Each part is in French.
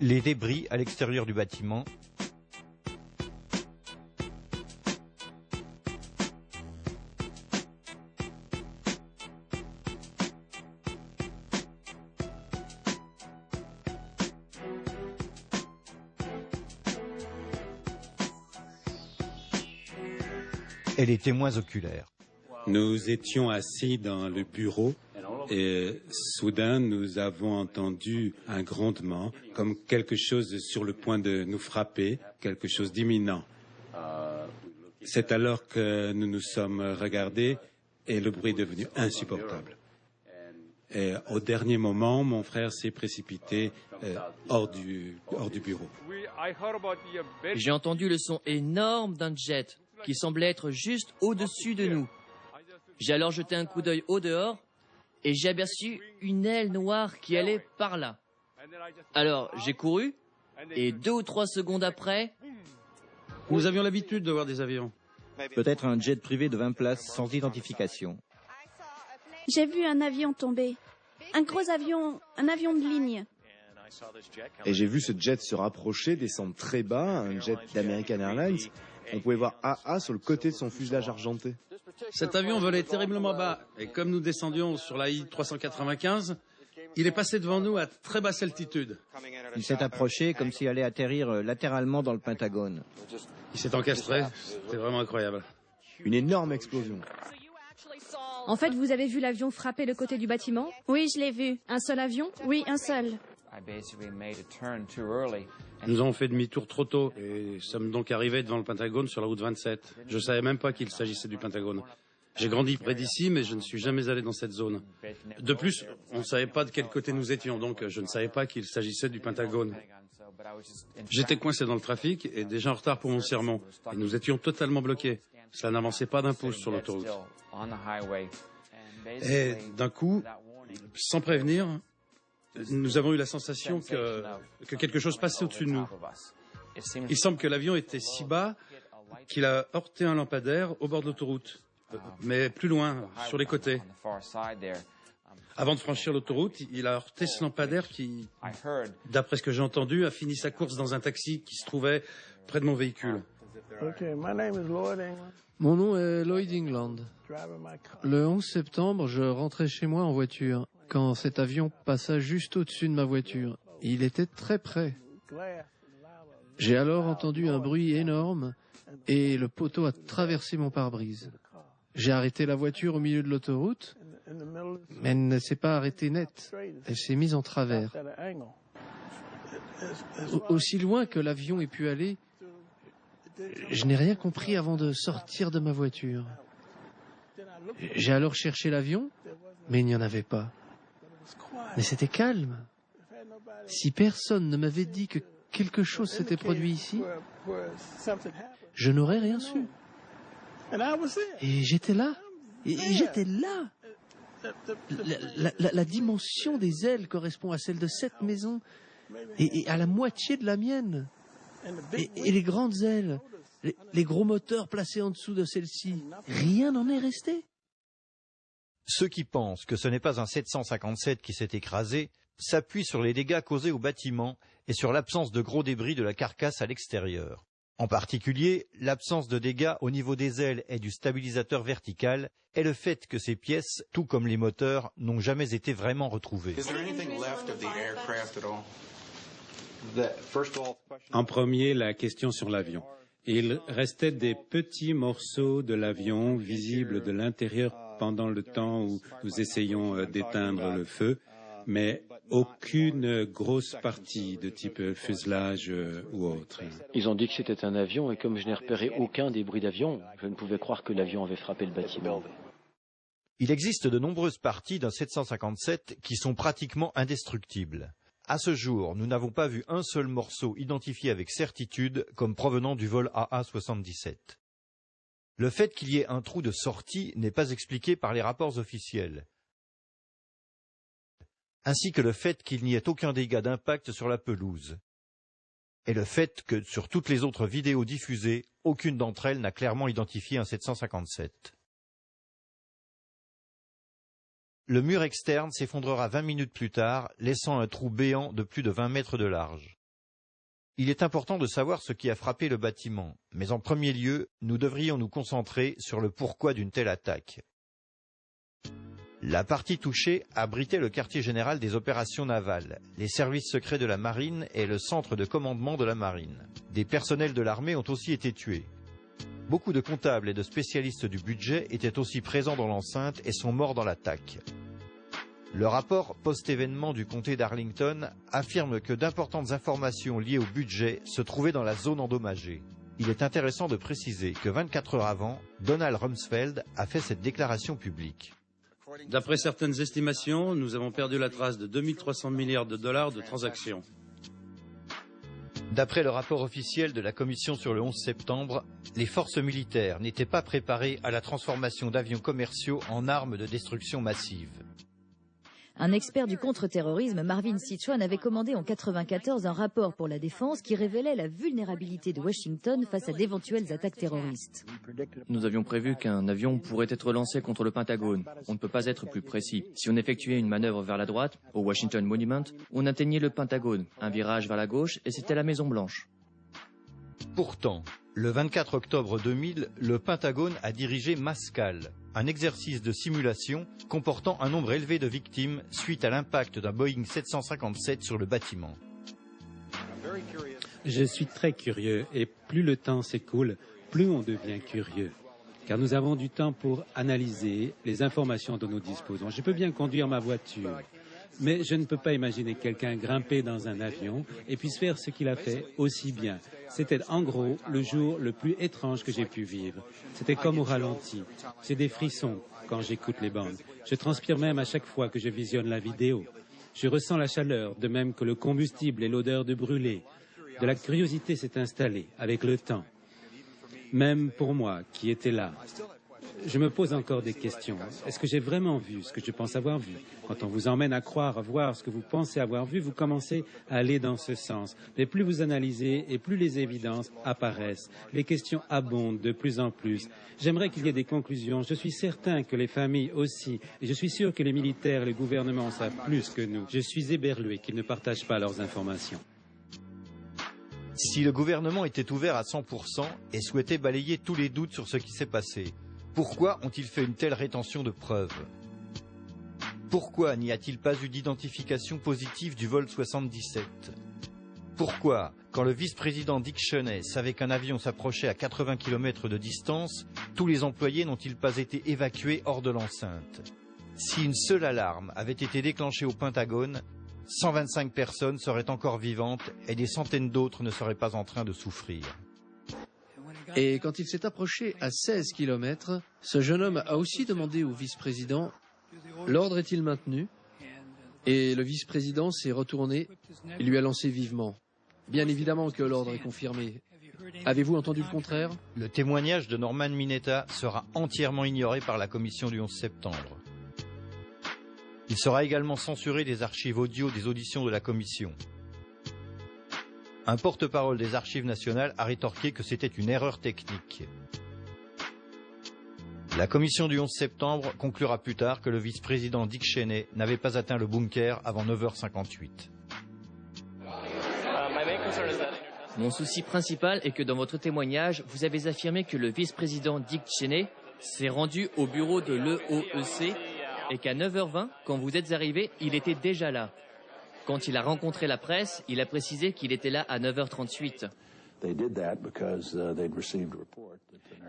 Les débris à l'extérieur du bâtiment. Et les témoins oculaires. Nous étions assis dans le bureau et soudain nous avons entendu un grondement comme quelque chose sur le point de nous frapper, quelque chose d'imminent. C'est alors que nous nous sommes regardés et le bruit est devenu insupportable. Et au dernier moment, mon frère s'est précipité hors du bureau. J'ai entendu le son énorme d'un jet qui semblait être juste au-dessus de nous. J'ai alors jeté un coup d'œil au dehors et j'ai aperçu une aile noire qui allait par là. Alors j'ai couru et 2 ou 3 secondes après... Nous avions l'habitude de voir des avions. Peut-être un jet privé de 20 places sans identification. J'ai vu un avion tomber. Un gros avion, un avion de ligne. Et j'ai vu ce jet se rapprocher, descendre très bas, un jet d'American Airlines. On pouvait voir AA sur le côté de son fuselage argenté. Cet avion volait terriblement bas et comme nous descendions sur la I-395, il est passé devant nous à très basse altitude. Il s'est approché comme s'il allait atterrir latéralement dans le Pentagone. Il s'est encastré, c'était vraiment incroyable. Une énorme explosion. En fait, vous avez vu l'avion frapper le côté du bâtiment? Oui, je l'ai vu. Un seul avion? Oui, un seul. Nous avons fait demi-tour trop tôt et sommes donc arrivés devant le Pentagone sur la route 27. Je ne savais même pas qu'il s'agissait du Pentagone. J'ai grandi près d'ici, mais je ne suis jamais allé dans cette zone. De plus, on ne savait pas de quel côté nous étions, donc je ne savais pas qu'il s'agissait du Pentagone. J'étais coincé dans le trafic et déjà en retard pour mon sermon. Et nous étions totalement bloqués. Cela n'avançait pas d'un pouce sur l'autoroute. Et d'un coup, sans prévenir, nous avons eu la sensation que quelque chose passait au-dessus de nous. Il semble que l'avion était si bas qu'il a heurté un lampadaire au bord de l'autoroute, mais plus loin, sur les côtés. Avant de franchir l'autoroute, il a heurté ce lampadaire qui, d'après ce que j'ai entendu, a fini sa course dans un taxi qui se trouvait près de mon véhicule. Mon nom est Lloyd England. Le 11 septembre, je rentrais chez moi en voiture quand cet avion passa juste au-dessus de ma voiture. Il était très près. J'ai alors entendu un bruit énorme et le poteau a traversé mon pare-brise. J'ai arrêté la voiture au milieu de l'autoroute, mais elle ne s'est pas arrêtée net. Elle s'est mise en travers. Aussi loin que l'avion ait pu aller, je n'ai rien compris avant de sortir de ma voiture. J'ai alors cherché l'avion, mais il n'y en avait pas. Mais c'était calme. Si personne ne m'avait dit que quelque chose s'était produit ici, je n'aurais rien su. Et j'étais là. Et j'étais là. La dimension des ailes correspond à celle de cette maison et à la moitié de la mienne. Et les grandes ailes, les gros moteurs placés en dessous de celle-ci, rien n'en est resté. Ceux qui pensent que ce n'est pas un 757 qui s'est écrasé s'appuient sur les dégâts causés au bâtiment et sur l'absence de gros débris de la carcasse à l'extérieur. En particulier, l'absence de dégâts au niveau des ailes et du stabilisateur vertical et le fait que ces pièces, tout comme les moteurs, n'ont jamais été vraiment retrouvées. En premier, la question sur l'avion. Il restait des petits morceaux de l'avion visibles de l'intérieur pendant le temps où nous essayons d'éteindre le feu, mais aucune grosse partie de type fuselage ou autre. Ils ont dit que c'était un avion et comme je n'ai repéré aucun débris d'avion, je ne pouvais croire que l'avion avait frappé le bâtiment. Il existe de nombreuses parties d'un 757 qui sont pratiquement indestructibles. À ce jour, nous n'avons pas vu un seul morceau identifié avec certitude comme provenant du vol AA-77. Le fait qu'il y ait un trou de sortie n'est pas expliqué par les rapports officiels, ainsi que le fait qu'il n'y ait aucun dégât d'impact sur la pelouse, et le fait que, sur toutes les autres vidéos diffusées, aucune d'entre elles n'a clairement identifié un 757. Le mur externe s'effondrera 20 minutes plus tard, laissant un trou béant de plus de 20 mètres de large. Il est important de savoir ce qui a frappé le bâtiment, mais en premier lieu, nous devrions nous concentrer sur le pourquoi d'une telle attaque. La partie touchée abritait le quartier général des opérations navales, les services secrets de la marine et le centre de commandement de la marine. Des personnels de l'armée ont aussi été tués. Beaucoup de comptables et de spécialistes du budget étaient aussi présents dans l'enceinte et sont morts dans l'attaque. Le rapport post-événement du comté d'Arlington affirme que d'importantes informations liées au budget se trouvaient dans la zone endommagée. Il est intéressant de préciser que 24 heures avant, Donald Rumsfeld a fait cette déclaration publique. D'après certaines estimations, nous avons perdu la trace de 2300 milliards de dollars de transactions. D'après le rapport officiel de la Commission sur le 11 septembre, les forces militaires n'étaient pas préparées à la transformation d'avions commerciaux en armes de destruction massive. Un expert du contre-terrorisme, Marvin Sichuan, avait commandé en 1994 un rapport pour la défense qui révélait la vulnérabilité de Washington face à d'éventuelles attaques terroristes. Nous avions prévu qu'un avion pourrait être lancé contre le Pentagone. On ne peut pas être plus précis. Si on effectuait une manœuvre vers la droite, au Washington Monument, on atteignait le Pentagone, un virage vers la gauche et c'était la Maison-Blanche. Pourtant, le 24 octobre 2000, le Pentagone a dirigé Mascal, un exercice de simulation comportant un nombre élevé de victimes suite à l'impact d'un Boeing 757 sur le bâtiment. Je suis très curieux et plus le temps s'écoule, plus on devient curieux. Car nous avons du temps pour analyser les informations dont nous disposons. Je peux bien conduire ma voiture, mais je ne peux pas imaginer quelqu'un grimper dans un avion et puisse faire ce qu'il a fait aussi bien. C'était en gros le jour le plus étrange que j'ai pu vivre. C'était comme au ralenti. J'ai des frissons quand j'écoute les bandes. Je transpire même à chaque fois que je visionne la vidéo. Je ressens la chaleur, de même que le combustible et l'odeur de brûlé. De la curiosité s'est installée avec le temps. Même pour moi qui étais là. Je me pose encore des questions. Est-ce que j'ai vraiment vu ce que je pense avoir vu? Quand on vous emmène à croire, à voir ce que vous pensez avoir vu, vous commencez à aller dans ce sens. Mais plus vous analysez et plus les évidences apparaissent. Les questions abondent de plus en plus. J'aimerais qu'il y ait des conclusions. Je suis certain que les familles aussi. Et je suis sûr que les militaires et le gouvernement en savent plus que nous. Je suis éberlué qu'ils ne partagent pas leurs informations. Si le gouvernement était ouvert à 100% et souhaitait balayer tous les doutes sur ce qui s'est passé, pourquoi ont-ils fait une telle rétention de preuves? Pourquoi n'y a-t-il pas eu d'identification positive du vol 77? Pourquoi, quand le vice-président Dick Cheney savait qu'un avion s'approchait à 80 km de distance, tous les employés n'ont-ils pas été évacués hors de l'enceinte? Si une seule alarme avait été déclenchée au Pentagone, 125 personnes seraient encore vivantes et des centaines d'autres ne seraient pas en train de souffrir. Et quand il s'est approché à 16 km, ce jeune homme a aussi demandé au vice-président « L'ordre est-il maintenu ?» Et le vice-président s'est retourné et lui a lancé vivement. Bien évidemment que l'ordre est confirmé. Avez-vous entendu le contraire? Le témoignage de Norman Mineta sera entièrement ignoré par la commission du 11 septembre. Il sera également censuré des archives audio des auditions de la commission. Un porte-parole des Archives nationales a rétorqué que c'était une erreur technique. La commission du 11 septembre conclura plus tard que le vice-président Dick Cheney n'avait pas atteint le bunker avant 9h58. Mon souci principal est que dans votre témoignage, vous avez affirmé que le vice-président Dick Cheney s'est rendu au bureau de l'EOEC et qu'à 9h20, quand vous êtes arrivé, il était déjà là. Quand il a rencontré la presse, il a précisé qu'il était là à 9h38.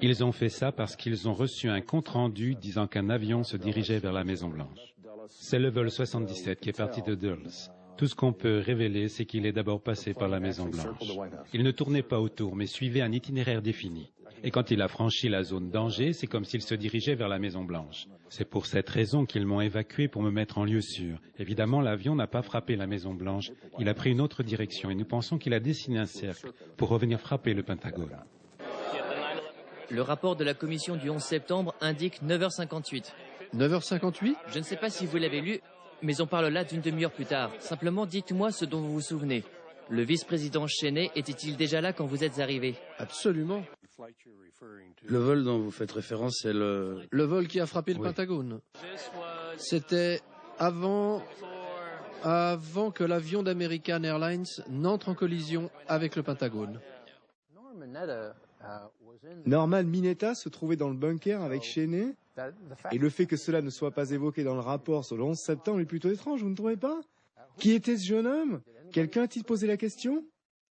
Ils ont fait ça parce qu'ils ont reçu un compte-rendu disant qu'un avion se dirigeait vers la Maison-Blanche. C'est le vol 77 qui est parti de Dulles. Tout ce qu'on peut révéler, c'est qu'il est d'abord passé par la Maison-Blanche. Il ne tournait pas autour, mais suivait un itinéraire défini. Et quand il a franchi la zone danger, c'est comme s'il se dirigeait vers la Maison-Blanche. C'est pour cette raison qu'ils m'ont évacué pour me mettre en lieu sûr. Évidemment, l'avion n'a pas frappé la Maison-Blanche. Il a pris une autre direction et nous pensons qu'il a dessiné un cercle pour revenir frapper le Pentagone. Le rapport de la commission du 11 septembre indique 9h58. 9h58? Je ne sais pas si vous l'avez lu, mais on parle là d'une demi-heure plus tard. Simplement, dites-moi ce dont vous vous souvenez. Le vice-président Cheney était-il déjà là quand vous êtes arrivé? Absolument. Le vol dont vous faites référence, c'est le vol qui a frappé le Pentagone. C'était avant avant que l'avion d'American Airlines n'entre en collision avec le Pentagone. Norman Mineta se trouvait dans le bunker avec Cheney, et le fait que cela ne soit pas évoqué dans le rapport sur le 11 septembre est plutôt étrange, vous ne trouvez pas? Qui était ce jeune homme? Quelqu'un a-t-il posé la question?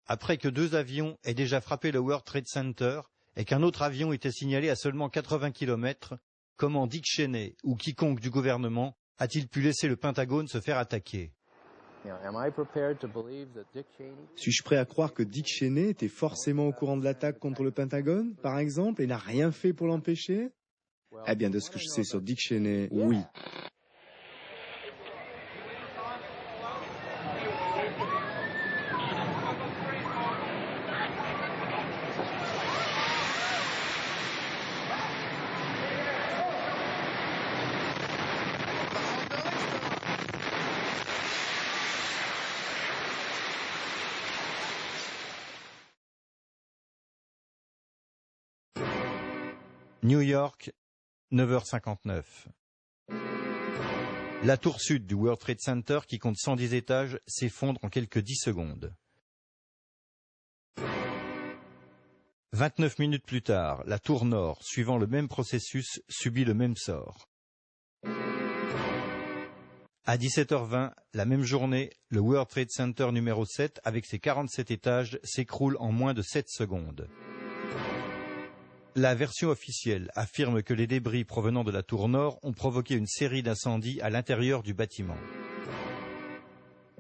Après que 2 avions aient déjà frappé le World Trade Center et qu'un autre avion était signalé à seulement 80 km, comment Dick Cheney ou quiconque du gouvernement a-t-il pu laisser le Pentagone se faire attaquer? Suis-je prêt à croire que Dick Cheney était forcément au courant de l'attaque contre le Pentagone, par exemple, et n'a rien fait pour l'empêcher? Eh bien, de ce que je sais sur Dick Cheney, oui. New York, 9h59. La tour sud du World Trade Center, qui compte 110 étages, s'effondre en quelques 10 secondes. 29 minutes plus tard, la tour nord, suivant le même processus, subit le même sort. À 17h20, la même journée, le World Trade Center numéro 7, avec ses 47 étages, s'écroule en moins de 7 secondes. La version officielle affirme que les débris provenant de la tour nord ont provoqué une série d'incendies à l'intérieur du bâtiment.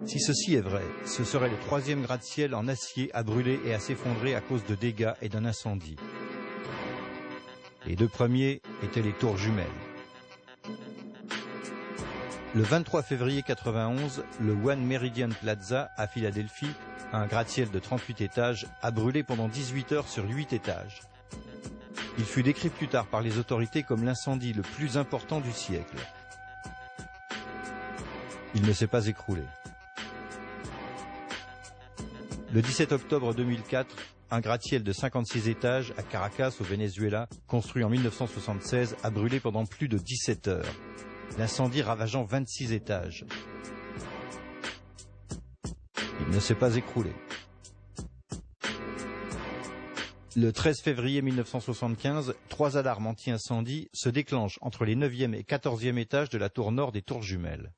Si ceci est vrai, ce serait le 3e gratte-ciel en acier à brûler et à s'effondrer à cause de dégâts et d'un incendie. Les 2 premiers étaient les tours jumelles. Le 23 février 91, le One Meridian Plaza à Philadelphie, un gratte-ciel de 38 étages, a brûlé pendant 18 heures sur 8 étages. Il fut décrit plus tard par les autorités comme l'incendie le plus important du siècle. Il ne s'est pas écroulé. Le 17 octobre 2004, un gratte-ciel de 56 étages à Caracas, au Venezuela, construit en 1976, a brûlé pendant plus de 17 heures. L'incendie ravageant 26 étages. Il ne s'est pas écroulé. Le 13 février 1975, 3 alarmes anti-incendie se déclenchent entre les 9e et 14e étages de la tour nord des tours jumelles.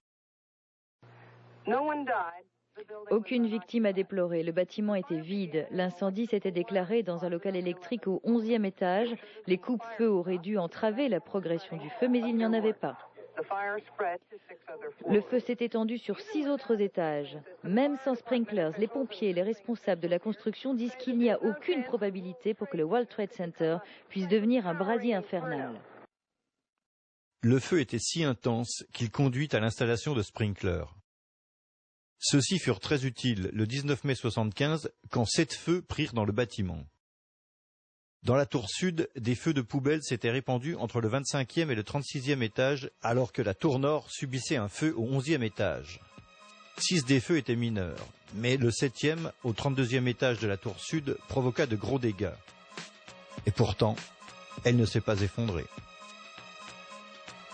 Aucune victime à déplorer. Le bâtiment était vide. L'incendie s'était déclaré dans un local électrique au 11e étage. Les coupes-feu auraient dû entraver la progression du feu, mais il n'y en avait pas. Le feu s'est étendu sur 6 autres étages. Même sans sprinklers, les pompiers et les responsables de la construction disent qu'il n'y a aucune probabilité pour que le World Trade Center puisse devenir un brasier infernal. Le feu était si intense qu'il conduit à l'installation de sprinklers. Ceux-ci furent très utiles le 19 mai 1975 quand 7 feux prirent dans le bâtiment. Dans la tour sud, des feux de poubelle s'étaient répandus entre le 25e et le 36e étage, alors que la tour nord subissait un feu au 11e étage. 6 des feux étaient mineurs, mais le 7e, au 32e étage de la tour sud, provoqua de gros dégâts. Et pourtant, elle ne s'est pas effondrée.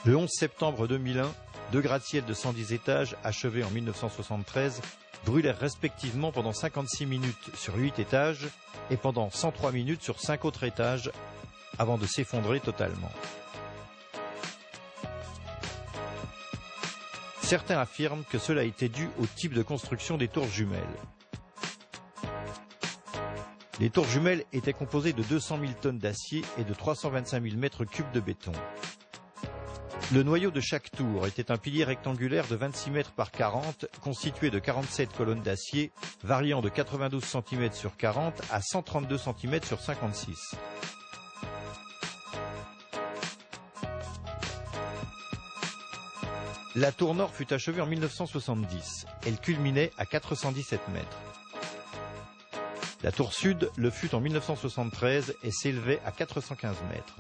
Le 11 septembre 2001, 2 gratte-ciels de 110 étages, achevés en 1973, brûlèrent respectivement pendant 56 minutes sur 8 étages et pendant 103 minutes sur 5 autres étages, avant de s'effondrer totalement. Certains affirment que cela était dû au type de construction des tours jumelles. Les tours jumelles étaient composées de 200 000 tonnes d'acier et de 325 000 mètres cubes de béton. Le noyau de chaque tour était un pilier rectangulaire de 26 mètres par 40, constitué de 47 colonnes d'acier, variant de 92 cm sur 40 à 132 cm sur 56. La tour nord fut achevée en 1970. Elle culminait à 417 mètres. La tour sud le fut en 1973 et s'élevait à 415 mètres.